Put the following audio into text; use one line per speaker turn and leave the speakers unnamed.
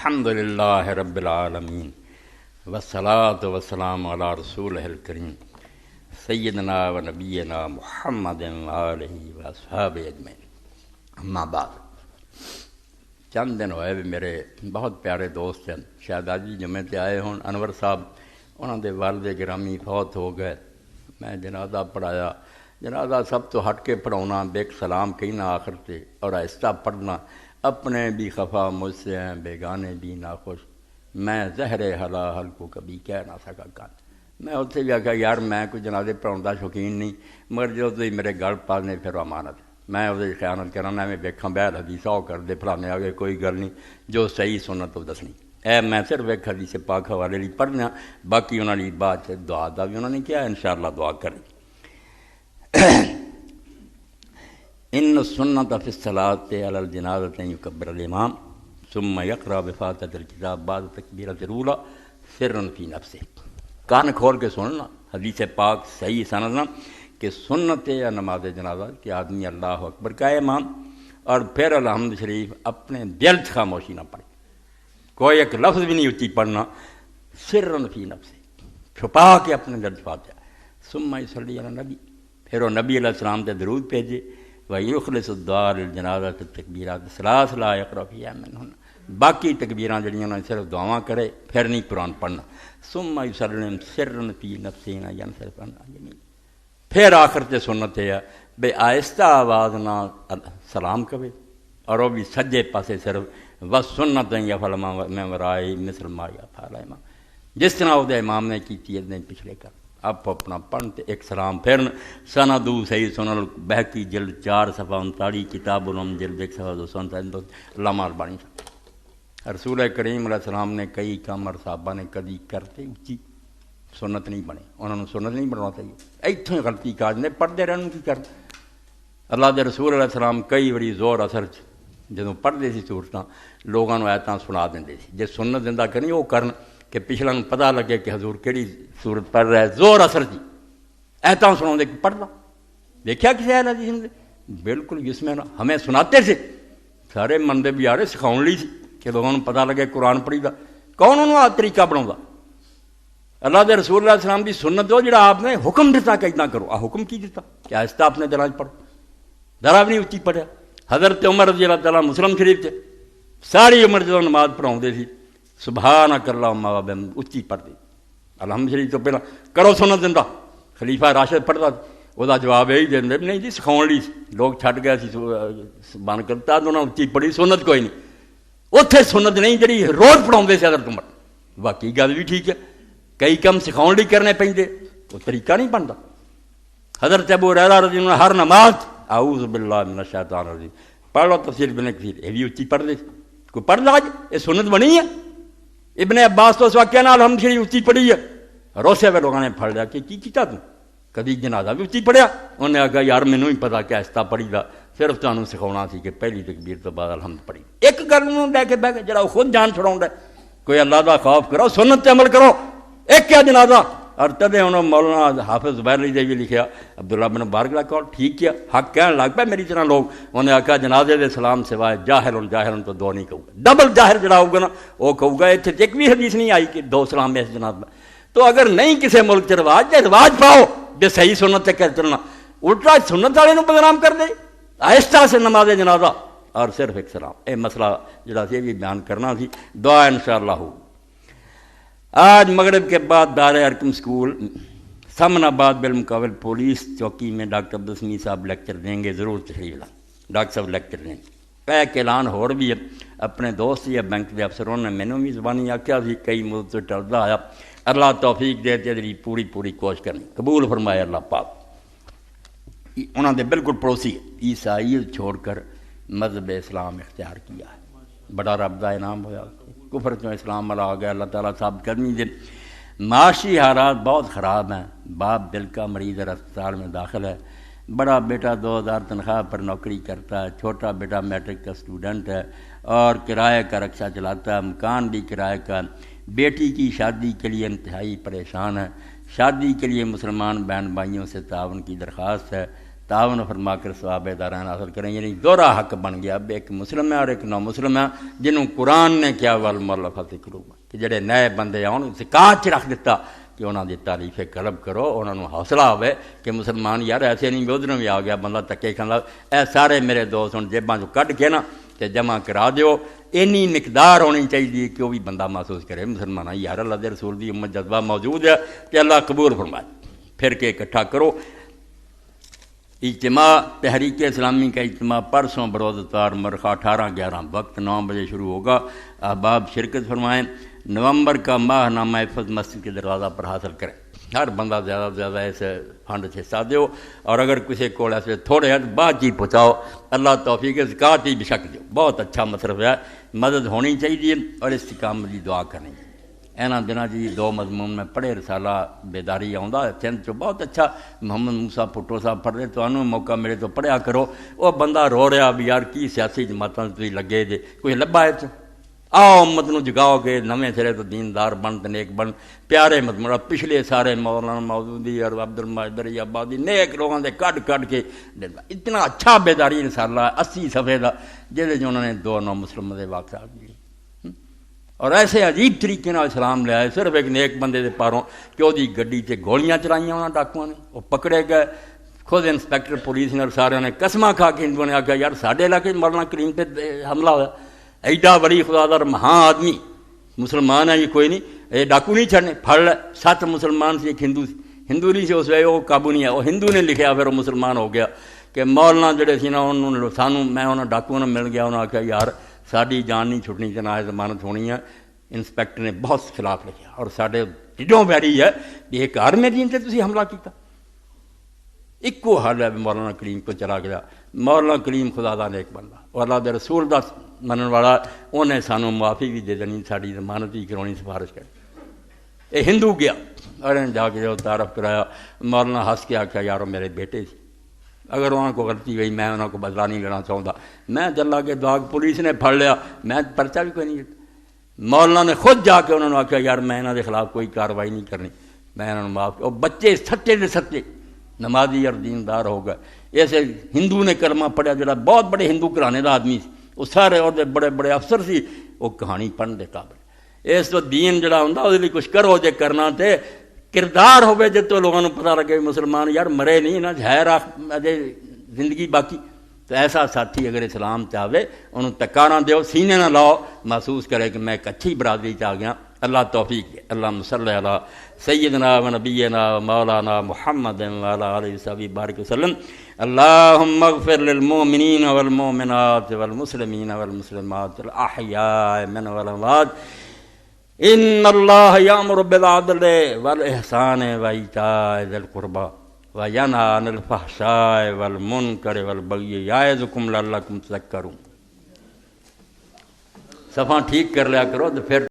الحمد للہ رب العالمین والصلاة والسلام علی رسولہ الکریم سیدنا و نبینا محمد وآلہ واصحابہ اجمعین، اما بعد۔ چند دن ہوئے بھی میرے بہت پیارے دوست ہیں شہزادی جمعے تے آئے ہوں، انور صاحب انہوں دے والد گرامی فوت ہو گئے۔ میں جنازہ پڑھایا، جنازہ سب تو ہٹ کے پڑھانا، بیک سلام کہنا آخر سے اور آہستہ پڑھنا، اپنے بھی خفا مجھ سے ہیں بیگانے بھی ناخوش، میں زہر حل کو کبھی کہہ نہ سکا کان۔ میں اس سے بھی آخیا یار میں کوئی جنازے پڑھاؤں دا شوقین نہیں، مگر جو تھی میرے گل پالنے پھر امانت میں وہ خیانت کرنا، میں ویکھاں بہر حدیث او کر دے پڑھانے آگے کوئی گل نہیں، جو صحیح سنت تو دسنی اے میں صرف ایک حدیث پاک حوالے لی پڑھنا، باقی انہوں نے بات دعا دا بھی انہوں نے کیا انشاءاللہ دعا کریں۔ ان سنت فی الصلاۃ علی الجنازۃ یکبر الامام ثم یقرأ بفاتحۃ الکتاب بعد تکبیرۃ الاولی سرا فی نفسہ۔ کان کھول کے سننا حدیث پاک صحیح سننا کہ سنت یا نماز جنازہ کہ آدمی اللہ اکبر کا امام اور پھر الحمد شریف اپنے دل سے خاموشی نہ پڑھے، کوئی ایک لفظ بھی نہیں اچھی پڑھنا، سرا فی نفسہ، چھپا کے اپنے دل سے فاتحہ، ثم یصلی علی النبی، پھر وہ نبی علیہ السلام تے درود بھیجے، وَيُخْلِصُ الدُّعَاءَ لِلْجَنَازَةِ التَّكْبِيرَاتِ الثَّلَاثِ لَا يَقْرَأُ فِيهَا مِنْهُنَّ، باقی تکبیراں جڑیاں انہوں نے صرف دعاواں کرے، پھر نہیں قرآن پڑھنا۔ ثُمَّ يُسَلِّمُ سِرًّا فِي نَفْسِهِ نَا يَنْصَرِفُ عَنْ يَمِينِهِ، پھر آخر تے سنت ہے بے آہستہ آواز نہ سلام کرے اور وہ بھی سجے پاسے صرف وَالسُّنَّةُ يَفْعَلُ مِنْ وَرَائِهِ مِثْلَ مَا يَفْعَلُ الْإِمَامُ، جس طرح وہ امام نے کی چیز نہیں پچھلے کر آپ اپنا پڑھتے ایک سلام پھر سندو صحیح سنن بہکی جلد 4 صفحہ 39 کتاب العلم جلد 1 صفحہ 247 علامہ البانی صاحب۔ رسول کریم علیہ السلام نے کئی کام اور صحابہ نے کدی کرتے اچھی سنت نہیں بنے، انہوں نے سنت نہیں بنوا چاہیے، اتوں ہی غلطی کاج نے پڑھتے رہنے کی کر۔ اللہ دے رسول علیہ السلام کئی بڑی زور اثر جدوں پڑھتے سی صورتاں لوگوں کو آیتاں سنا دیں سی، جے سنت زندہ کرنی وہ کرن کہ پچھلا پتہ لگے کہ حضور کہڑی صورت پڑھ رہا ہے، زور اثر جی ایتاں سنا دے پڑھنا دیکھا کسی ہے جی بالکل جس میں ہمیں سناتے سے سارے مندے بھی آ رہے سکھاؤ لی سی کہ لوگوں کو پتہ لگے قرآن پڑھی دا کون انہوں آ طریقہ بنا۔ اللہ دے رسول اللہ السلام دی سنت ہو جڑا آپ نے حکم دیتا کہ اتنا کرو، حکم کی دیتا کہ آہستہ اپنے دراج پڑھو، ذرا بھی نہیں اچھی پڑھیا۔ حضرت عمر رضی اللہ تعالیٰ مسلم شریف سے ساری عمر جدوں نماز پڑھاؤں سی سبحانک اللہم و بحمدک اچھی پڑھتی، الحمد شریف تو پہلا کرو سنت زندہ، خلیفہ راشد پڑھتا وہ جواب یہی دیں نہیں جی سکھاؤ لی لوگ چھٹ گئے بن کرتا تو انہوں نے اچھی پڑھی سنت کوئی نہیں، اتنے سنت نہیں جی روز پڑھاؤں سے حضرت عمر، باقی گل بھی ٹھیک ہے کئی کم سکھاؤ لی کرنے پہ وہ طریقہ نہیں بنتا۔ حضرت ابو ہریرہ رضی اللہ عنہ ہر نماز اعوذ باللہ من الشیطان الرجیم پڑھ لو، تفسیر ابن کثیر یہ بھی اچھی پڑھ دے، کوئی پڑھ لا یہ سنت بنی ہے۔ ابن عباس تو اس واقعہ نال الحمد شریف اچھی پڑھی ہے، روسے ہوئے لوگوں نے پڑھ لیا کہ کی کیتا تو کدی جنازہ بھی اچھی پڑھیا، انہوں نے آگا یار مینوں ہی پتا کہ ایسا پڑھی دا صرف تمہیں سکھاؤنا سی کہ پہلی تکبیر تو بعد الحمد پڑھی۔ ایک گل انہوں لے کے بہ کے جڑا خود جان چھڑاؤں ہے کوئی اللہ دا خوف کرو سنت تے عمل کرو، ایک کیا جنازہ اور تدے انہوں مولانا حافظ زبیر علی دے بھی لکھیا عبداللہ بن مبارک کا کہو ٹھیک کیا حق کہنے لگ پہ میری طرح لوگ، انہوں نے آکھا جنازے دے سلام سوائے جاہل تو دو نہیں کہوں گا، ڈبل جاہل جڑا ہوگا نا وہ کہوں گا، اتنے ایک بھی حدیث نہیں آئی کہ 2 سلام اس جناز میں۔ تو اگر نہیں کسی ملک سے رواج پاؤ جو صحیح سنت سے کر چلنا، الٹا سنت والے نوں بدنام کر دے، آہستہ سے نماز جنازہ اور صرف ایک سلام، اے مسئلہ جڑا سی بھی بیان کرنا سی، دعا انشاءاللہ ہو۔ آج مغرب کے بعد دار ارکم سکول سمن آباد بالمقابل پولیس چوکی میں ڈاکٹر عبدالسمیع صاحب لیکچر دیں گے، ضرور تشریف لائیں، ڈاکٹر صاحب لیکچر دیں گے۔ ایک اعلان ہو بھی ہے، اپنے دوست یا بینک کے افسروں نے مینوں بھی زبانی آکھیا سی کئی مدت تو ٹلدا آیا، اللہ توفیق دے تے پوری کوشش کرنی قبول فرمائے اللہ پاک۔ انہوں نے بالکل پڑوسی عیسائیت چھوڑ کر مذہب اسلام اختیار کیا ہے، بڑا رب کا انعام ہوا، کفر چوں اسلام والا آ گیا، اللہ تعالیٰ ثابت کرنی دے۔ معاشی حالات بہت خراب ہیں، باپ دل کا مریض اسپتال میں داخل ہے، بڑا بیٹا 2000 تنخواہ پر نوکری کرتا ہے، چھوٹا بیٹا میٹرک کا اسٹوڈنٹ ہے اور کرایہ کا رکشہ چلاتا ہے، مکان بھی کرایہ کا، بیٹی کی شادی کے لیے انتہائی پریشان ہے، شادی کے لیے مسلمان بہن بھائیوں سے تعاون کی درخواست ہے، تعاون فرما کر ثواب دارین حاصل کریں، یعنی دوہرا حق بن گیا، اب ایک مسلم ہے اور ایک نو مسلم ہے، جنہوں قرآن نے کیا والمؤلفۃ قلوبہم، کہ جڑے نئے بندے آن زکات رکھ دیتا کہ انہوں دی تعریف قلب کرو، انہوں نے حوصلہ ہوئے کہ مسلمان یار ایسے نہیں بھی ادھر بھی آ گیا بندہ تکے کھانا، اے سارے میرے دوست ہوں جیباں جو کٹ کے نا تے جمع کرا دیو، اینی مقدار ہونی چاہیے کہ وہ بھی بندہ محسوس کرے مسلمان یار اللہ دے رسول دی امت جذبہ موجود ہے کہ اللہ قبول فرمائے، پھر کے اکٹھا کرو۔ اجتماع تحریک اسلامی کا اجتماع پرسوں بروز اتوار مرخا 18-11 وقت 9 بجے شروع ہوگا، احباب شرکت فرمائیں۔ نومبر کا ماہ نامہ حفظ مسجد کے دروازہ پر حاصل کریں، ہر بندہ زیادہ سے زیادہ اس فنڈ سے حصہ دیو، اور اگر کسی کو ایسے تھوڑے ہیں تو بات جی پہنچاؤ، اللہ توفیق زکات ہی بشک دیو، بہت اچھا مصرف ہے، مدد ہونی چاہیے اور استقامت کی دعا کرنی چاہیے۔ اینا دنوں جی 2 مضمون میں پڑھے رسالہ بیداری آؤں سندھ چو بہت اچھا، محمد موسیٰ پھٹو صاحب پڑھ رہے تو انہوں موقع ملے تو پڑھیا کرو، وہ بندہ رو رہا بھی یار کی سیاسی جماعتوں سے لگے جے کوئی لبا ہے تو آؤ امت نو جگاؤ کہ نویں سرے تو دیندار بن تے نیک بن، پیارے مضمون پچھلے سارے مولانا مودودی اور عبد المجید آبادی نیک لوگوں نے کٹ کے اتنا اچھا بیداری رسالہ 80 صفحے کا جہاں جو انہوں نے 2 نو مسلموں کے واقعات دیے، اور ایسے عجیب طریقے نال اسلام لیا ہے صرف ایک نیک بندے دے پاروں کہ وہ گڈی تے گولیاں چلائیاں انہوں ڈاکوؤں نے، وہ پکڑے گئے، خود انسپیکٹر پولیس نے سارے نے قسماں کھا کے ہندوؤں نے آخیا یار ساڈے علاقے مولانا کریم پہ حملہ ہوا، ایڈا بڑی خدادار مہاں آدمی مسلمان ہے یہ کوئی نہیں، یہ ڈاکو نہیں چھڑنے، پھڑ لے 7 مسلمان سے ایک ہندو نہیں سے اس وقت وہ قابو نہیں ہے، وہ ہندو نے لکھیا پھر وہ مسلمان ہو گیا کہ مولانا جڑے سی نا انہوں سانوں میں انہوں ڈاکوؤں نے مل گیا، انہوں نے آخیا یار ساری جان نہیں چھٹنی چاہیے، ضمانت ہونی ہے، انسپیکٹر نے بہت خلاف لکھا اور سارے ڈیڈوں پیاری ہے کہ ایک آرمی دین سے تسی حملہ کیتا، ایکو حال ہے مولانا کریم کو چلا گیا، مولانا کریم خدا دا نیک بندہ اور اللہ دے رسول دا منن والا، انہیں سانوں معافی بھی دے دینی، ساری ضمانت بھی کرانی، سفارش کر یہ ہندو گیا اور انہیں جا کے جو تعارف کرایا، مولانا ہنس کے آخیا یارو میرے بیٹے سی، اگر وہاں کو غلطی گئی میں انہوں کو بدلا نہیں لینا چاہتا، میں جلا کے دعا پولیس نے پھڑ لیا، میں پرچہ بھی کوئی نہیں دیتا، مولانا نے خود جا کے انہوں نے آخیا یار میں انہوں کے خلاف کوئی کاروائی نہیں کرنی، میں انہوں نے معاف، اور بچے سچے دے سچے نمازی اور دیندار ہو گئے۔ ایسے ہندو نے کلمہ پڑھیا جڑا بہت بڑے ہندو گھرانے کا آدمی سی، وہ سارے اور بڑے بڑے افسر سی، وہ کہانی پڑھن دے قابل، اس تو دین جڑا ہوں وہ کچھ کرو جے کرنا تے کردار ہوئے جے تو لوگوں کو پتہ لگے مسلمان یار مرے نہیں نا ہے اجے زندگی باقی، تو ایسا ساتھی اگر اسلام چاہے انہوں تکانا دیو، سینے نہ لاؤ، محسوس کرے کہ میں ایک اچھی برادری چاہ گیا، اللہ توفیق ہے۔ اللہم صلی علی سیدنا و نبینا و مولانا محمد و علی آلہ وصحبہ بارک وسلم۔ اللہم اغفر للمؤمنین والمؤمنات والمسلمین والمسلمات الاحیاء من والاموات، ان اللہ یامر بالعدل والاحسان وایتاء ذی القربی وینہی عن الفحشاء والمنکر والبغی یعظکم لعلکم تذکرون۔ صفحہ ٹھیک کر لیا کرو تو پھر